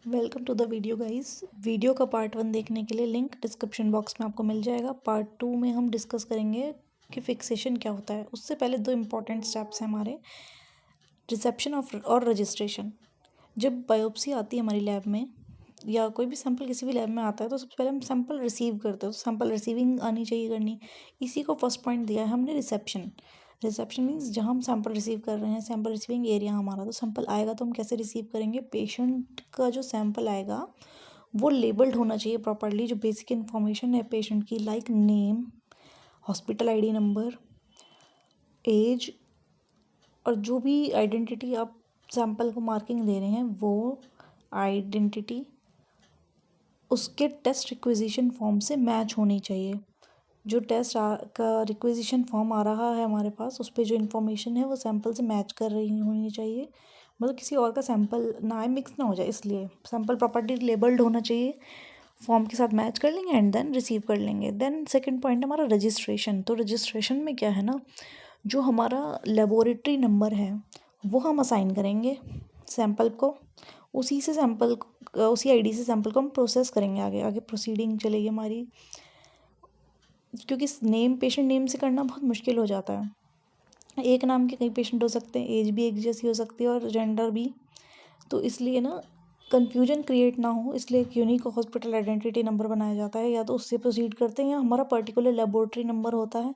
Welcome to the video guys. Video का part 1 देखने के लिए लिंक डिस्क्रिप्शन बॉक्स में आपको मिल जाएगा। पार्ट 2 में हम डिस्कस करेंगे कि फिक्सेशन क्या होता है। उससे पहले 2 इम्पॉर्टेंट स्टेप्स हैं हमारे, रिसेप्शन ऑफ और रजिस्ट्रेशन। जब बायोप्सी आती है हमारी लैब में या कोई भी सैंपल किसी भी लैब में आता है तो सबसे पहले हम सैंपल रिसीव करते हैं। तो सैंपल रिसीविंग आनी चाहिए करनी, इसी को फर्स्ट पॉइंट दिया है हमने रिसेप्शन। रिसेप्शन मीन्स जहाँ हम सैंपल रिसीव कर रहे हैं, सैंपल रिसीविंग एरिया हमारा। तो सैंपल आएगा तो हम कैसे रिसीव करेंगे? पेशेंट का जो सैंपल आएगा वो लेबल्ड होना चाहिए प्रॉपरली। जो बेसिक इन्फॉर्मेशन है पेशेंट की, like name, hospital ID number, age, और जो भी आइडेंटिटी आप सैंपल को मार्किंग दे रहे हैं वो आइडेंटिटी उसके टेस्ट रिक्विजिशन फॉर्म से मैच होनी चाहिए। जो टेस्ट का रिक्विजिशन फॉर्म आ रहा है हमारे पास, उस पर जो इन्फॉर्मेशन है वो सैंपल से मैच कर रही होनी चाहिए। मतलब किसी और का सैंपल ना आए, मिक्स ना हो जाए, इसलिए सैंपल प्रॉपर्टी लेबल्ड होना चाहिए, फॉर्म के साथ मैच कर लेंगे एंड देन रिसीव कर लेंगे। देन सेकंड पॉइंट हमारा रजिस्ट्रेशन। तो रजिस्ट्रेशन में क्या है ना, जो हमारा लेबोरेटरी नंबर है वो हम असाइन करेंगे सैंपल को। उसी से सैंपल, उसी आईडी से सैंपल को हम प्रोसेस करेंगे, आगे आगे प्रोसीडिंग चलेगी हमारी। क्योंकि नेम, पेशेंट नेम से करना बहुत मुश्किल हो जाता है। एक नाम के कई पेशेंट हो सकते हैं, एज भी एक जैसी हो सकती है और जेंडर भी। तो इसलिए ना कन्फ्यूजन क्रिएट ना हो, इसलिए एक यूनिक हॉस्पिटल आइडेंटिटी नंबर बनाया जाता है। या तो उससे प्रोसीड करते हैं या हमारा पर्टिकुलर लेबोरेटरी नंबर होता है,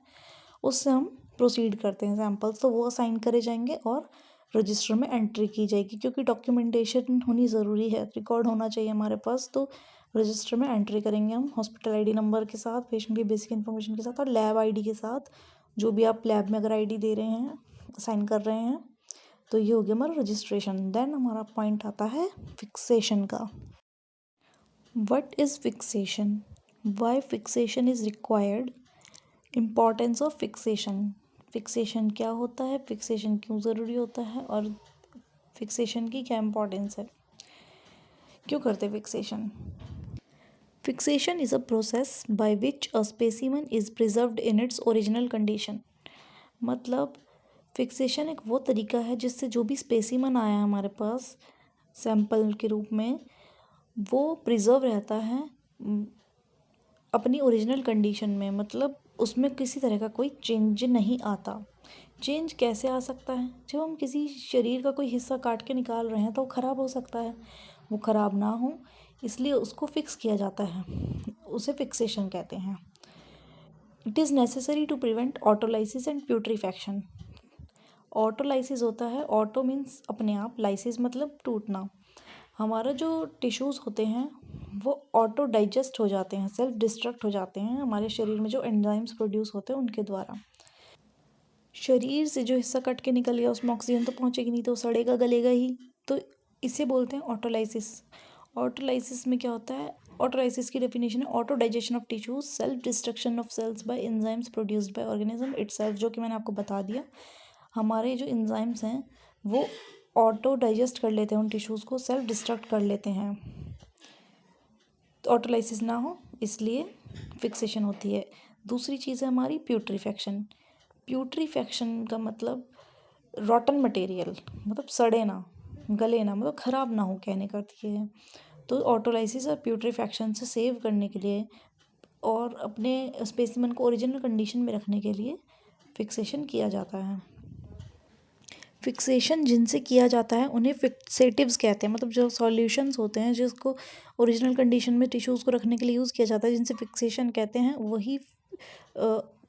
उससे हम प्रोसीड करते हैं सैंपल्स। तो वो असाइन करे जाएंगे और रजिस्टर में एंट्री की जाएगी, क्योंकि डॉक्यूमेंटेशन होनी ज़रूरी है, रिकॉर्ड होना चाहिए हमारे पास। तो रजिस्टर में एंट्री करेंगे हम हॉस्पिटल आईडी नंबर के साथ, पेशेंट की बेसिक इन्फॉर्मेशन के साथ और लैब आईडी के साथ। जो भी आप लैब में अगर आईडी दे रहे हैं, साइन कर रहे हैं, तो ये हो गया हमारा रजिस्ट्रेशन। देन हमारा पॉइंट आता है फिक्सेशन का। What is fixation, why fixation is required, importance of fixation. Fixation क्या होता है, फिक्सेशन क्यों ज़रूरी होता है और फिक्सेशन की क्या इम्पोर्टेंस है, क्यों करते fixation. Fixation is a process by which a specimen is preserved in its original condition. मतलब फिक्सेशन एक वो तरीका है जिससे जो भी स्पेसिमन आया है हमारे पास सैंपल के रूप में, वो प्रिजर्व रहता है अपनी ओरिजिनल कंडीशन में। मतलब उसमें किसी तरह का कोई चेंज नहीं आता। चेंज कैसे आ सकता है? जब हम किसी शरीर का कोई हिस्सा काट के निकाल रहे हैं तो वो ख़राब हो सकता है, वो ख़राब ना हो इसलिए उसको फिक्स किया जाता है, उसे फिक्सेशन कहते हैं। It is necessary to prevent autolysis and putrefaction. Autolysis होता है, ऑटो मीन्स अपने आप, लाइसिस मतलब टूटना। हमारा जो टिश्यूज़ होते हैं वो ऑटो डाइजेस्ट हो जाते हैं, सेल्फ डिस्ट्रक्ट हो जाते हैं हमारे शरीर में जो एंजाइम्स प्रोड्यूस होते हैं उनके द्वारा। शरीर से जो हिस्सा कट के निकल गया उसमें ऑक्सीजन तो पहुंचेगी नहीं, तो सड़ेगा गलेगा ही। तो इसे बोलते हैं ऑटोलाइसिस। ऑटोलाइसिस में क्या होता है? ऑटोलाइसिस की डेफिनेशन है auto digestion of tissues, self destruction of cells by enzymes produced by organism itself. जो कि मैंने आपको बता दिया, हमारे जो एंजाइम्स हैं वो ऑटो डाइजेस्ट कर लेते हैं उन टिश्यूज़ को, सेल्फ डिस्ट्रक्ट कर लेते हैं। तो ऑटोलाइसिस ना हो इसलिए फिक्सेशन होती है। दूसरी चीज़ है हमारी प्यूट्रीफैक्शन। प्यूट्रीफैक्शन का मतलब रॉटन मटेरियल, मतलब सड़े ना, गले ना, मतलब ख़राब ना हो, कहने का अर्थ ये है। तो ऑटोलाइसिस और प्यूट्रीफैक्शन से सेव करने के लिए और अपने स्पेसिमेन को ओरिजिनल कंडीशन में रखने के लिए फिक्सेशन किया जाता है। फिक्सेशन जिनसे किया जाता है उन्हें फिक्सेटिव्स कहते हैं। मतलब जो सॉल्यूशंस होते हैं जिसको ओरिजिनल कंडीशन में टिश्यूज़ को रखने के लिए यूज़ किया जाता है, जिनसे फिक्सेशन कहते हैं, वही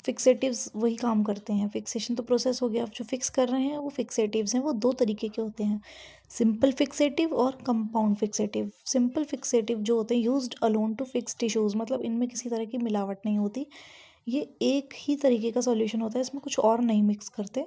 फिक्सेटिव्स वही काम करते हैं। फिक्सेशन तो प्रोसेस हो गया, जो फिक्स कर रहे हैं वो फिक्सेटिव्स हैं। वो 2 तरीके के होते हैं, सिंपल फिक्सेटिव और कंपाउंड फिक्सेटिव। सिंपल फिक्सेटिव जो होते हैं used alone to fix tissues, मतलब इनमें किसी तरह की मिलावट नहीं होती, ये एक ही तरीके का सॉल्यूशन होता है, इसमें कुछ और नहीं मिक्स करते।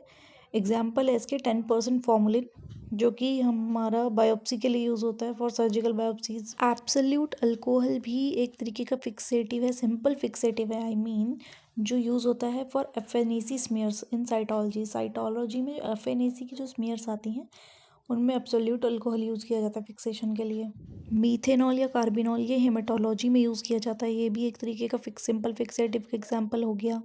एग्जाम्पल है इसके 10% फॉर्मुलिन, जो कि हमारा बायोप्सी के लिए यूज़ होता है for surgical biopsies. Absolute alcohol भी एक तरीके का फिक्सेटिव है, सिंपल फिक्सेटिव है, आई मीन जो यूज़ होता है for FNAC smears in cytology. Cytology में एफएनएसी की जो स्मीयर्स आती हैं उनमें एब्सोल्यूट अल्कोहल यूज़ किया जाता है फिक्सेशन के लिए। मीथेनॉल या कार्बिनॉल ये हेमेटोलॉजी में यूज़ किया जाता है, ये भी एक तरीके का सिंपल फिक्सेटिव का एग्जाम्पल हो गया।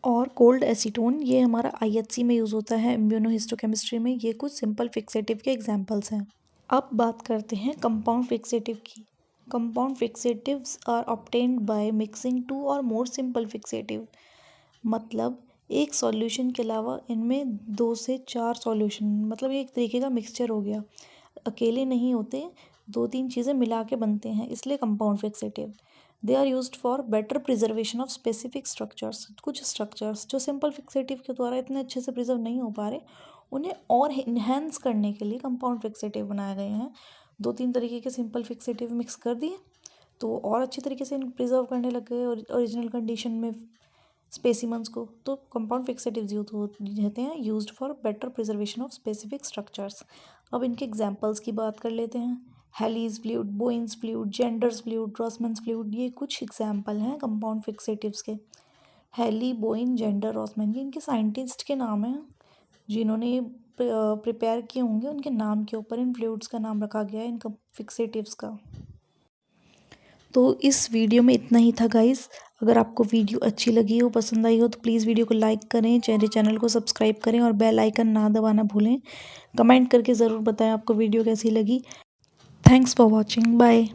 और कोल्ड एसीटोन ये हमारा आईएचसी में यूज़ होता है, इम्यूनोहिस्टोकेमिस्ट्री में। ये कुछ सिंपल फिक्सेटिव के एग्जांपल्स हैं। अब बात करते हैं कंपाउंड फिक्सेटिव की। Compound fixatives are obtained by mixing two और मोर सिंपल फिक्सेटिव। मतलब एक सॉल्यूशन के अलावा इनमें 2 से 4 सॉल्यूशन, मतलब ये एक तरीके का मिक्सचर हो गया, अकेले नहीं होते, 2-3 चीज़ें मिला के बनते हैं, इसलिए compound fixative. They are used for better preservation of specific structures. कुछ स्ट्रक्चर्स जो सिंपल फिक्सेटिव के द्वारा इतने अच्छे से प्रिजर्व नहीं हो पा रहे, उन्हें और इन्हेंस करने के लिए कंपाउंड फिक्सेटिव बनाए गए हैं। 2-3 तरीके के सिंपल फिक्सेटिव मिक्स कर दिए तो और अच्छी तरीके से प्रिजर्व करने लग गए ओरिजिनल कंडीशन में स्पेसिमन्स को। तो कंपाउंड फिक्सेटिव्स यूज होते हैं used for better preservation of specific structures. अब इनके एग्जांपल्स की बात कर लेते हैं। Helly's fluid, Bouin's fluid, Zenker's fluid, Rossman's fluid, ये कुछ एग्जांपल हैं कंपाउंड फिक्सेटिव्स के। हेली, बोइन, जेंडर, रॉसमैन, ये इनके साइंटिस्ट के नाम हैं जिन्होंने ये प्रिपेयर किए होंगे, उनके नाम के ऊपर इन फ्लूइड्स का नाम रखा गया है, इनका फिक्सेटिव्स का। तो इस वीडियो में इतना ही था गाइस। अगर आपको वीडियो अच्छी लगी हो, पसंद आई हो, तो प्लीज़ वीडियो को लाइक करें, चैनल को सब्सक्राइब करें और बेल आइकन ना दबाना भूलें। कमेंट करके ज़रूर बताएं आपको वीडियो कैसी लगी। Thanks for watching, bye.